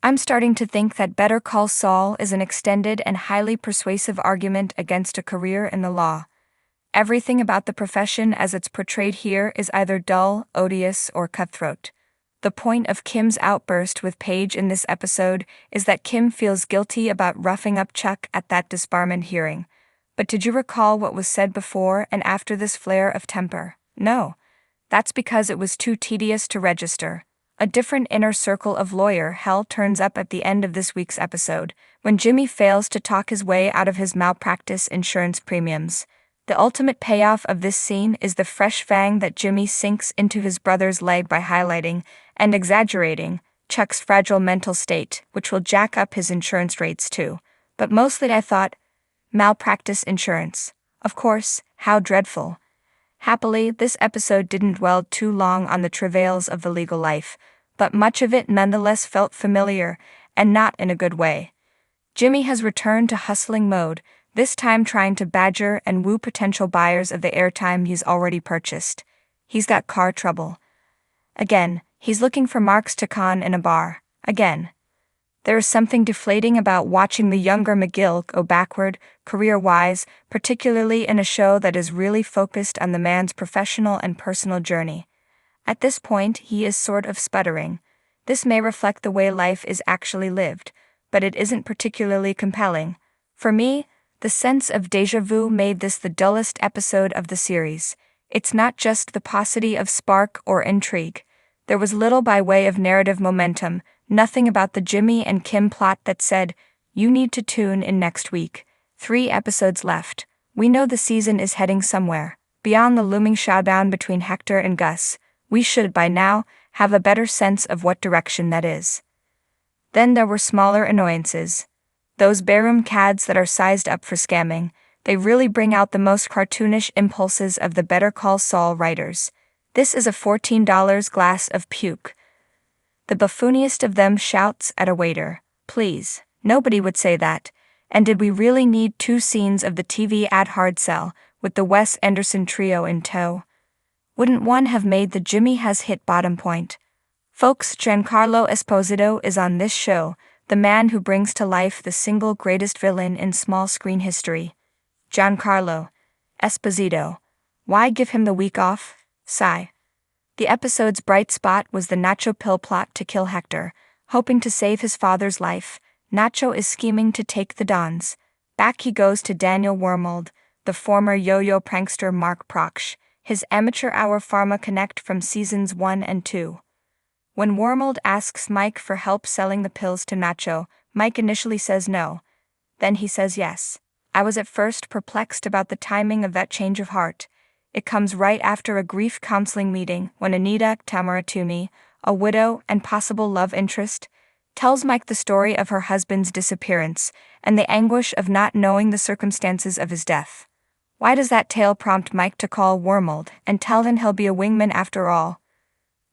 I'm starting to think that Better Call Saul is an extended and highly persuasive argument against a career in the law. Everything about the profession as it's portrayed here is either dull, odious, or cutthroat. The point of Kim's outburst with Paige in this episode is that Kim feels guilty about roughing up Chuck at that disbarment hearing. But did you recall what was said before and after this flare of temper? No. That's because it was too tedious to register. A different inner circle of lawyer hell turns up at the end of this week's episode, when Jimmy fails to talk his way out of his malpractice insurance premiums. The ultimate payoff of this scene is the fresh fang that Jimmy sinks into his brother's leg by highlighting and exaggerating Chuck's fragile mental state, which will jack up his insurance rates too. But mostly I thought, malpractice insurance. Of course, how dreadful. Happily, this episode didn't dwell too long on the travails of the legal life, but much of it nonetheless felt familiar, and not in a good way. Jimmy has returned to hustling mode, this time trying to badger and woo potential buyers of the airtime he's already purchased. He's got car trouble. Again, he's looking for marks to con in a bar. Again. There is something deflating about watching the younger McGill go backward, career-wise, particularly in a show that is really focused on the man's professional and personal journey. At this point, he is sort of sputtering. This may reflect the way life is actually lived, but it isn't particularly compelling. For me, the sense of déjà vu made this the dullest episode of the series. It's not just the paucity of spark or intrigue. There was little by way of narrative momentum, nothing about the Jimmy and Kim plot that said, you need to tune in next week. 3 episodes left. We know the season is heading somewhere. Beyond the looming showdown between Hector and Gus, we should by now have a better sense of what direction that is. Then there were smaller annoyances. Those barroom cads that are sized up for scamming, they really bring out the most cartoonish impulses of the Better Call Saul writers. This is a $14 glass of puke. The buffooniest of them shouts at a waiter, please, nobody would say that. And did we really need 2 scenes of the TV ad hard sell, with the Wes Anderson trio in tow? Wouldn't one have made the Jimmy has hit bottom point? Folks, Giancarlo Esposito is on this show, the man who brings to life the single greatest villain in small screen history. Giancarlo Esposito. Why give him the week off? Sigh. The episode's bright spot was the Nacho pill plot to kill Hector. Hoping to save his father's life, Nacho is scheming to take the Dons. Back he goes to Daniel Wormold, the former yo-yo prankster Mark Proksch, his amateur hour pharma connect from seasons 1 and 2. When Wormold asks Mike for help selling the pills to Nacho, Mike initially says no. Then he says yes. I was at first perplexed about the timing of that change of heart. It comes right after a grief counseling meeting when Anita Tamaratumi, a widow and possible love interest, tells Mike the story of her husband's disappearance and the anguish of not knowing the circumstances of his death. Why does that tale prompt Mike to call Wormold and tell him he'll be a wingman after all?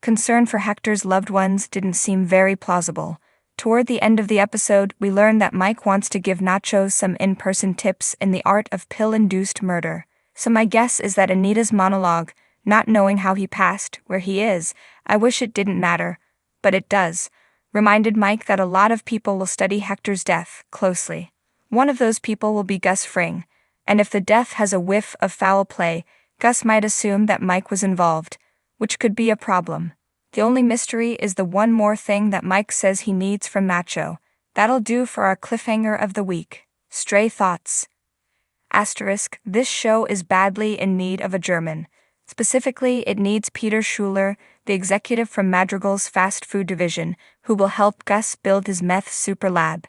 Concern for Hector's loved ones didn't seem very plausible. Toward the end of the episode, we learn that Mike wants to give Nacho some in-person tips in the art of pill-induced murder. So my guess is that Anita's monologue, not knowing how he passed, where he is, I wish it didn't matter, but it does, reminded Mike that a lot of people will study Hector's death closely. One of those people will be Gus Fring, and if the death has a whiff of foul play, Gus might assume that Mike was involved, which could be a problem. The only mystery is the one more thing that Mike says he needs from Nacho. That'll do for our cliffhanger of the week. Stray thoughts. Asterisk, this show is badly in need of a German. Specifically, it needs Peter Schuler, the executive from Madrigal's fast food division, who will help Gus build his meth super lab.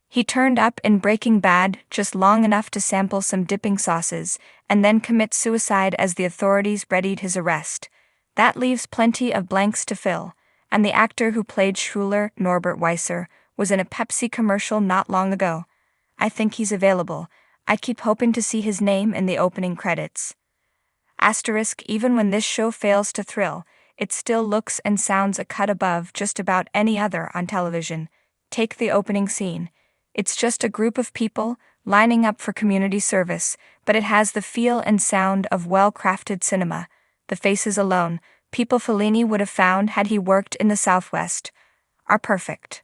He turned up in Breaking Bad just long enough to sample some dipping sauces, and then commit suicide as the authorities readied his arrest. That leaves plenty of blanks to fill, and the actor who played Schuler, Norbert Weiser, was in a Pepsi commercial not long ago. I think he's available. I keep hoping to see his name in the opening credits. Asterisk, even when this show fails to thrill, it still looks and sounds a cut above just about any other on television. Take the opening scene. It's just a group of people lining up for community service, but it has the feel and sound of well-crafted cinema. The faces alone, people Fellini would have found had he worked in the Southwest, are perfect.